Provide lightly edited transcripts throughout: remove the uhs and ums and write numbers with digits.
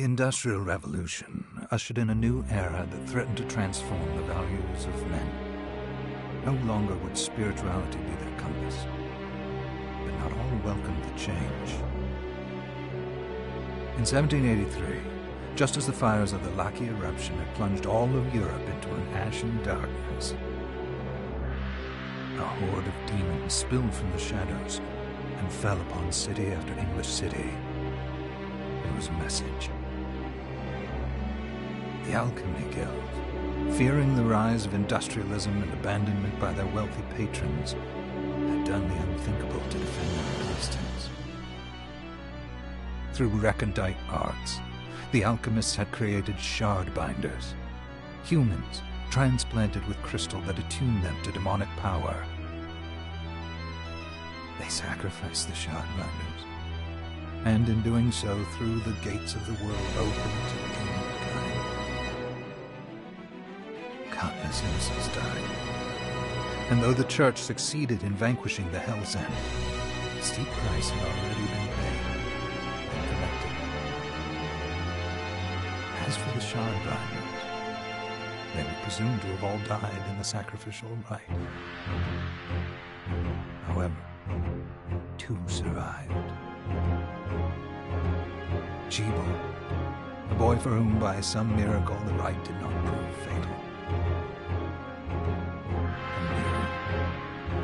The Industrial Revolution ushered in a new era that threatened to transform the values of men. No longer would spirituality be their compass, but not all welcomed the change. In 1783, just as the fires of the Laki eruption had plunged all of Europe into an ashen darkness, a horde of demons spilled from the shadows and fell upon city after English city. It was a message. The Alchemy Guild, fearing the rise of industrialism and abandonment by their wealthy patrons, had done the unthinkable to defend their existence. Through recondite arts, the alchemists had created shard binders, humans transplanted with crystal that attuned them to demonic power. They sacrificed the shard binders, and in doing so threw the gates of the world open to the kingdom of kind. Countless innocents died, and though the Church succeeded in vanquishing the Hell's End, a steep price had already been paid and collected. As for the shard binders, they were presumed to have all died in the sacrificial rite. However, 2 survived. Jebel, a boy for whom by some miracle the rite did not prove fatal. And Miriam,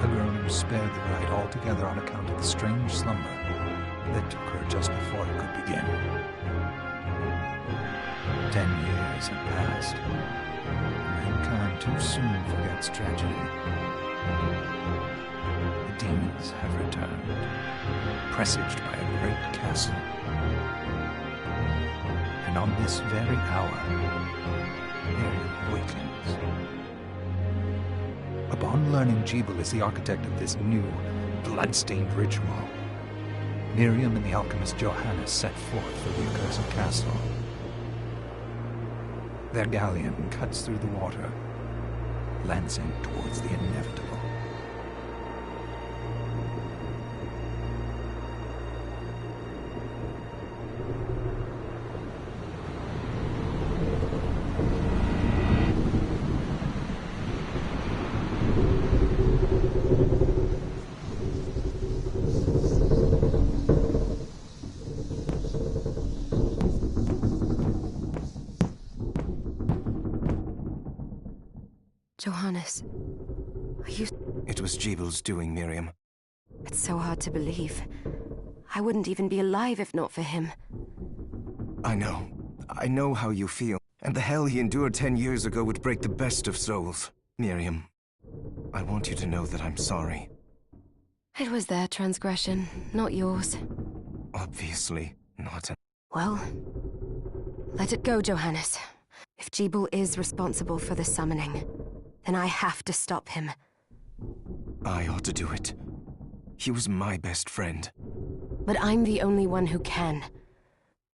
a girl who was spared the rite altogether on account of the strange slumber that took her just before it could begin. 10 years had passed. Mankind too soon forgets tragedy. The demons have returned, presaged by a great castle. And on this very hour, Miriam awakens. Upon learning Jebel is the architect of this new, bloodstained ritual, Miriam and the alchemist Johannes set forth for the accursed castle. Their galleon cuts through the water, lancing towards the inevitable. Johannes, are you... It was Jebel's doing, Miriam. It's so hard to believe. I wouldn't even be alive if not for him. I know. I know how you feel. And the hell he endured 10 years ago would break the best of souls. Miriam, I want you to know that I'm sorry. It was their transgression, not yours. Obviously not. Well, let it go, Johannes. If Jebel is responsible for the summoning, then I have to stop him. I ought to do it. He was my best friend. But I'm the only one who can.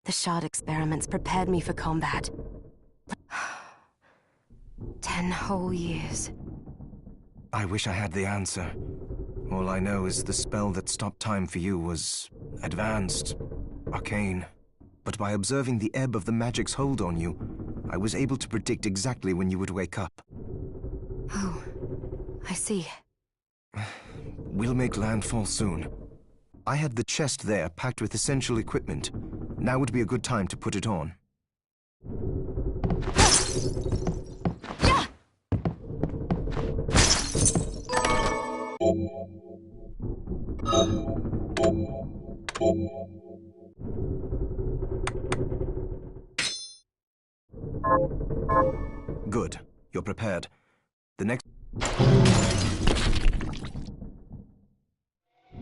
The shard experiments prepared me for combat. 10 whole years. I wish I had the answer. All I know is the spell that stopped time for you was advanced, arcane. But by observing the ebb of the magic's hold on you, I was able to predict exactly when you would wake up. Oh, I see. We'll make landfall soon. I had the chest there packed with essential equipment. Now would be a good time to put it on. Good. You're prepared. The next...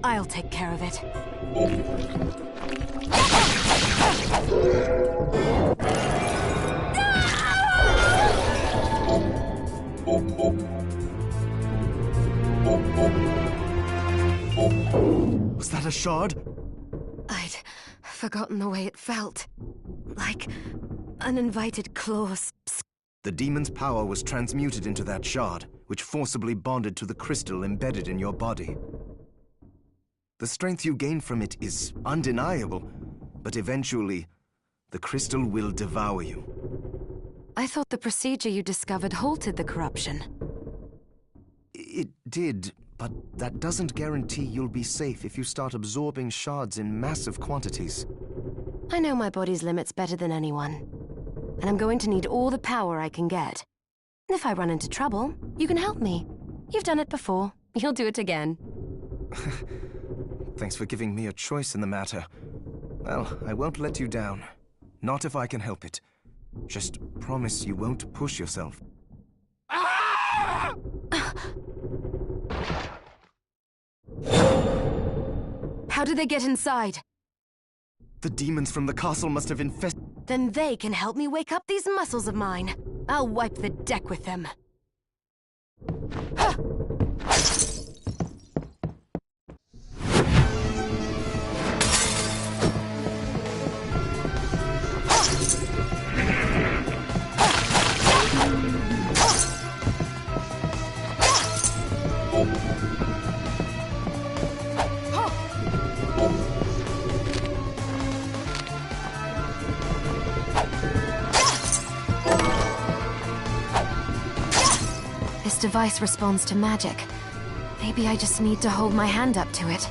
I'll take care of it. Was that a shard? I'd forgotten the way it felt. Like uninvited claws. The demon's power was transmuted into that shard, which forcibly bonded to the crystal embedded in your body. The strength you gain from it is undeniable, but eventually, the crystal will devour you. I thought the procedure you discovered halted the corruption. It did, but that doesn't guarantee you'll be safe if you start absorbing shards in massive quantities. I know my body's limits better than anyone. And I'm going to need all the power I can get. And if I run into trouble, you can help me. You've done it before. You'll do it again. Thanks for giving me a choice in the matter. Well, I won't let you down. Not if I can help it. Just promise you won't push yourself. How did they get inside? The demons from the castle must have infested... Then they can help me wake up these muscles of mine. I'll wipe the deck with them. This device responds to magic. Maybe I just need to hold my hand up to it.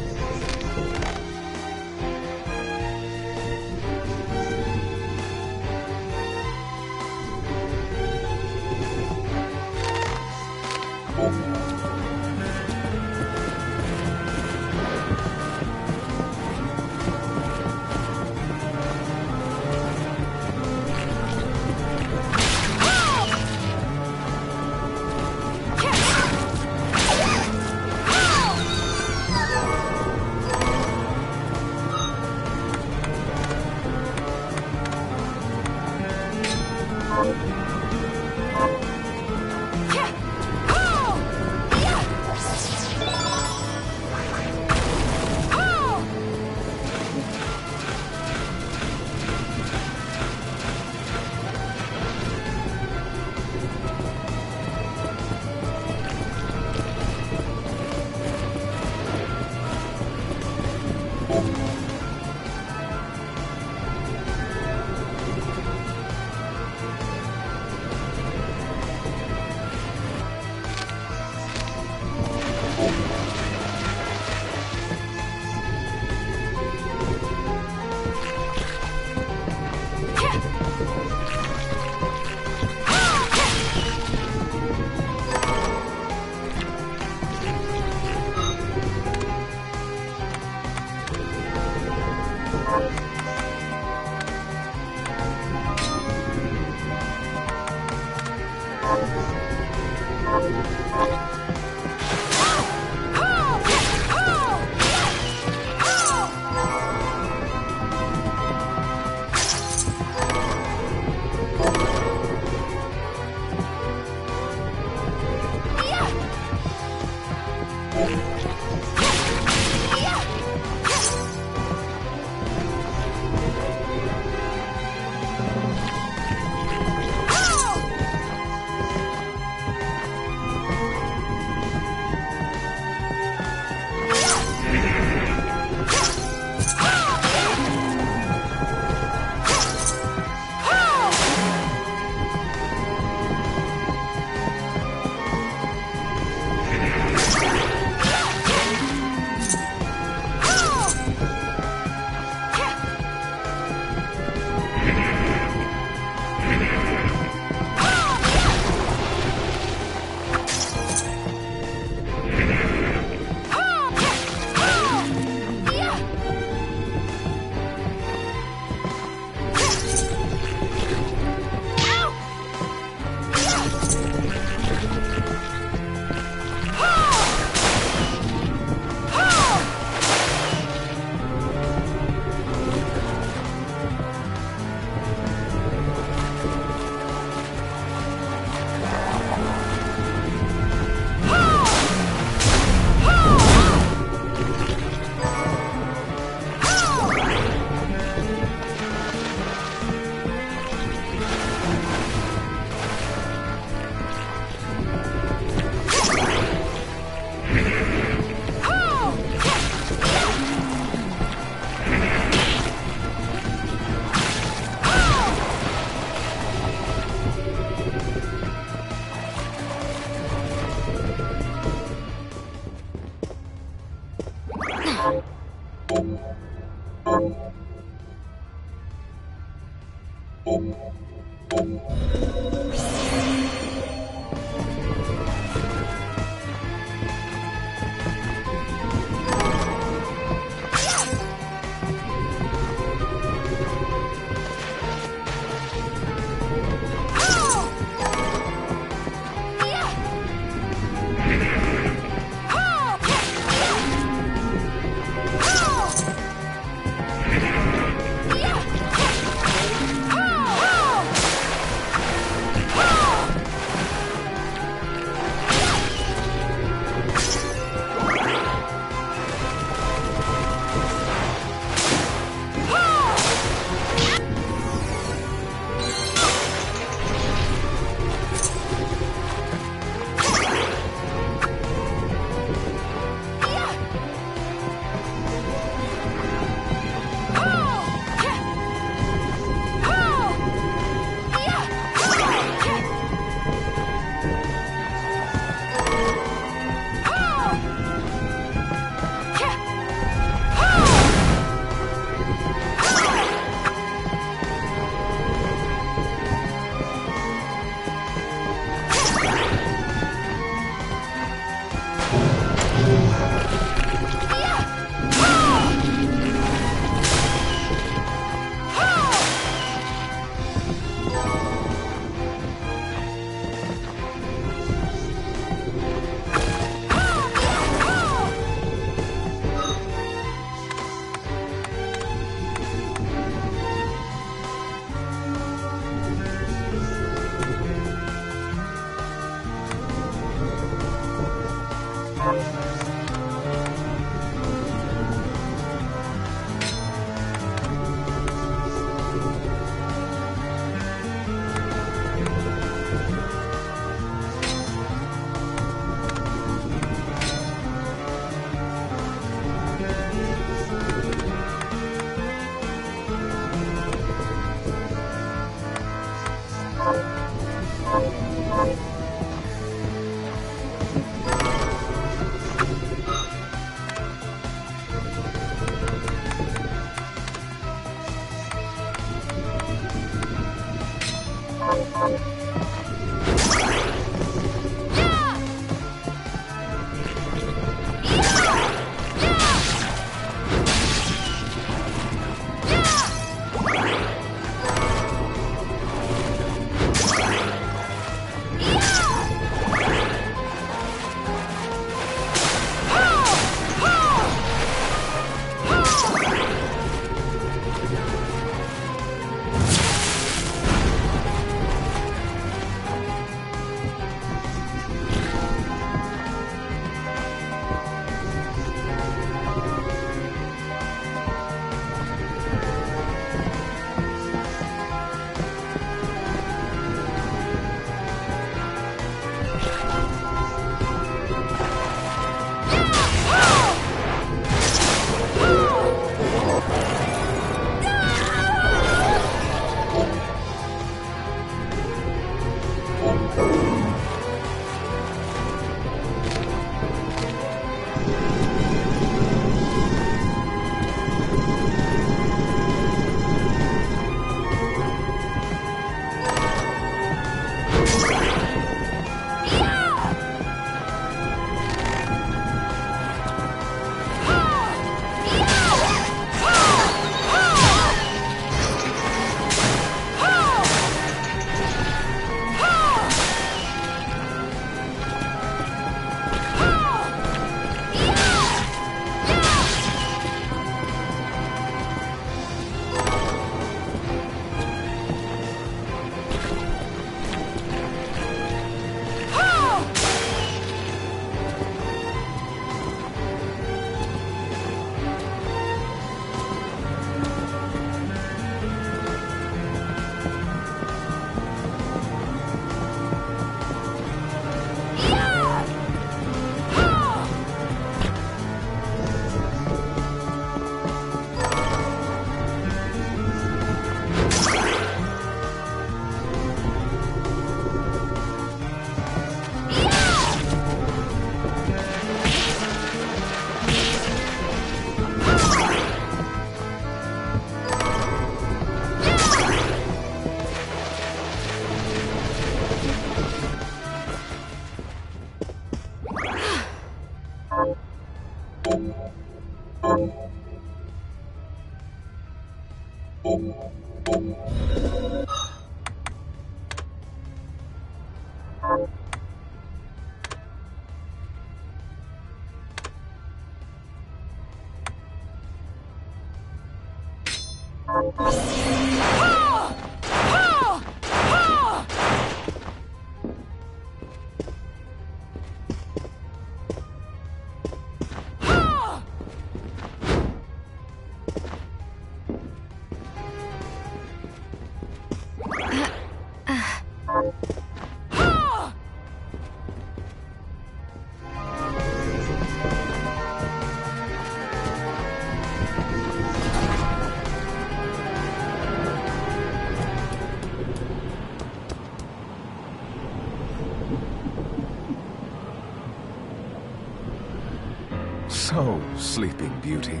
So, Sleeping Beauty,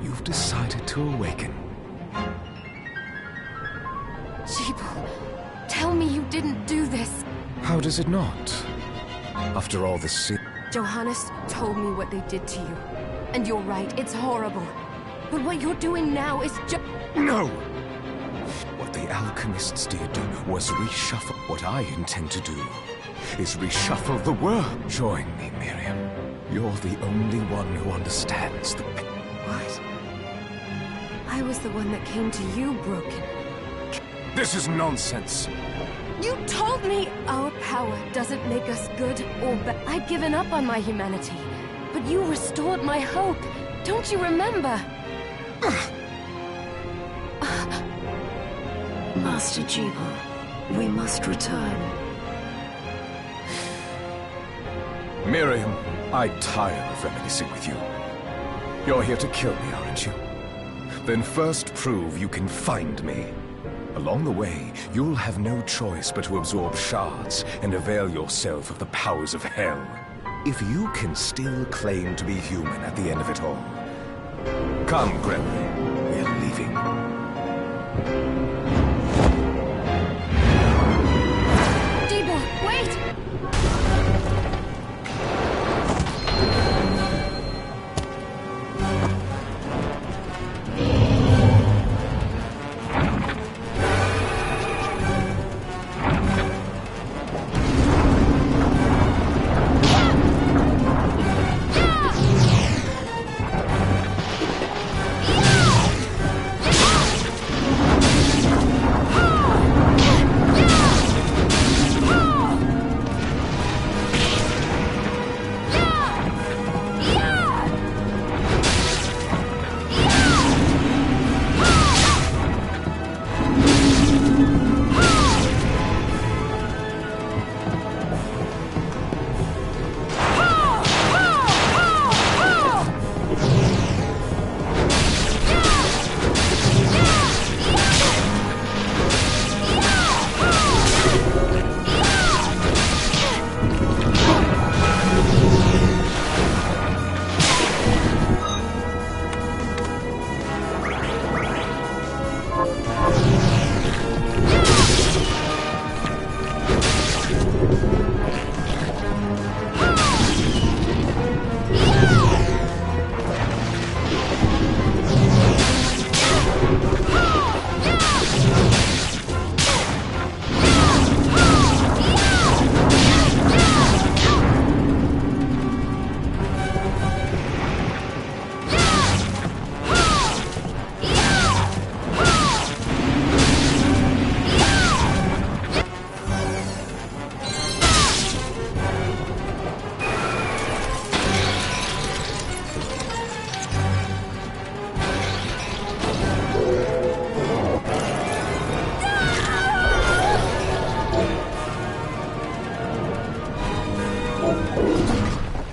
you've decided to awaken. Sheeple, tell me you didn't do this. How does it not? After all the Johannes told me what they did to you. And you're right, it's horrible. But what you're doing now is just... No! What the alchemists did was reshuffle. What I intend to do is reshuffle the world. Join me, Miriam. You're the only one who understands the... What? I was the one that came to you broken. This is nonsense. You told me our power doesn't make us good or bad. I'd given up on my humanity, but you restored my hope. Don't you remember? Master Jeeble, we must return. Miriam, I tire of reminiscing with you. You're here to kill me, aren't you? Then first prove you can find me. Along the way, you'll have no choice but to absorb shards and avail yourself of the powers of hell. If you can still claim to be human at the end of it all. Come, Gregory. We're leaving.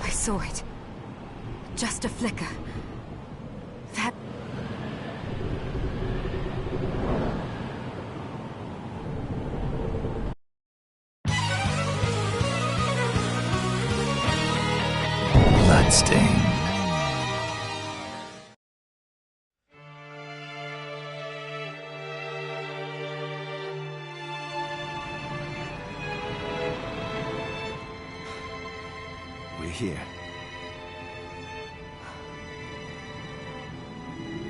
I saw it. Just a flicker. That... Bloodstained. We're here.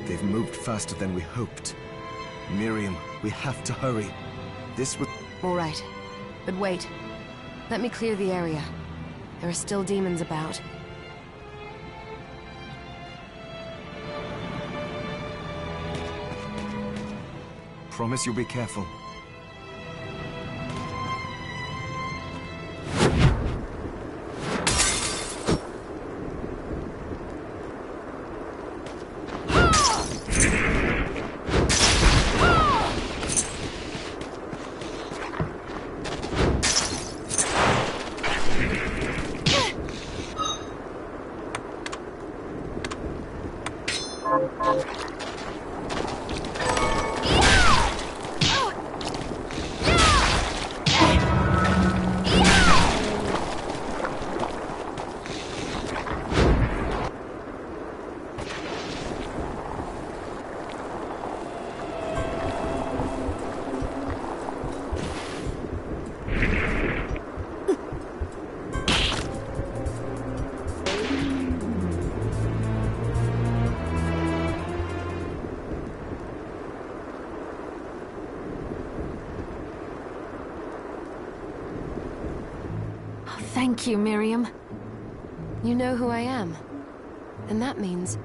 They've moved faster than we hoped. Miriam, we have to hurry. This was... All right. But wait. Let me clear the area. There are still demons about. Promise you'll be careful. Thank you, Miriam. You know who I am. And that means...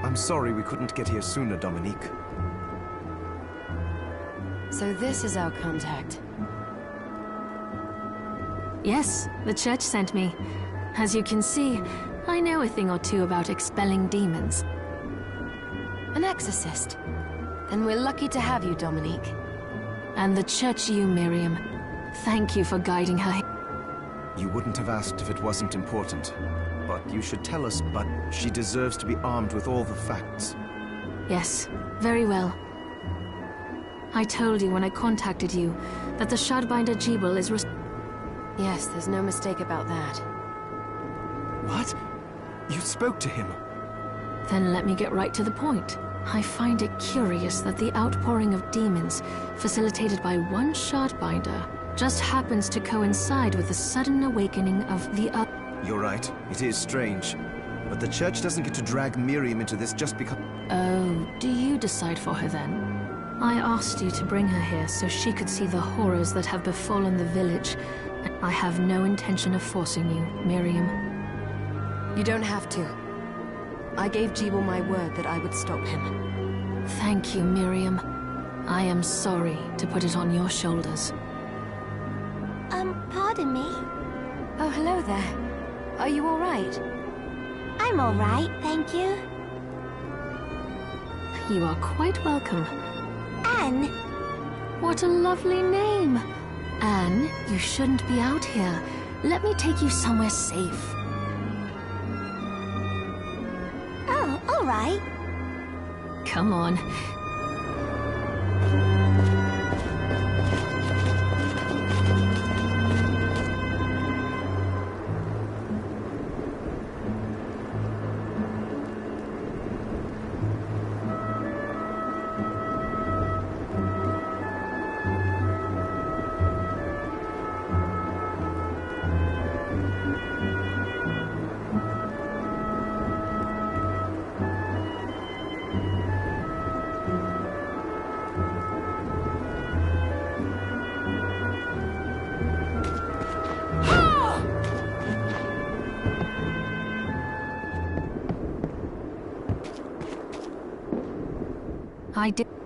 I'm sorry we couldn't get here sooner, Dominique. So this is our contact. Yes, the church sent me. As you can see, I know a thing or two about expelling demons. An exorcist. And we're lucky to have you, Dominique. And the church you, Miriam. Thank you for guiding her. You wouldn't have asked if it wasn't important. But you should tell us, but she deserves to be armed with all the facts. Yes, very well. I told you when I contacted you that the Shardbinder Jebel is Yes, there's no mistake about that. What? You spoke to him? Then let me get right to the point. I find it curious that the outpouring of demons, facilitated by one Shardbinder, just happens to coincide with the sudden awakening of the other. You're right, it is strange. But the church doesn't get to drag Miriam into this just because... Oh, do you decide for her then? I asked you to bring her here so she could see the horrors that have befallen the village. I have no intention of forcing you, Miriam. You don't have to. I gave Jebel my word that I would stop him. Thank you, Miriam. I am sorry to put it on your shoulders. Pardon me? Oh, hello there. Are you all right? I'm all right, thank you. You are quite welcome. Anne? What a lovely name! Anne, you shouldn't be out here. Let me take you somewhere safe. Oh, all right. Come on. I did.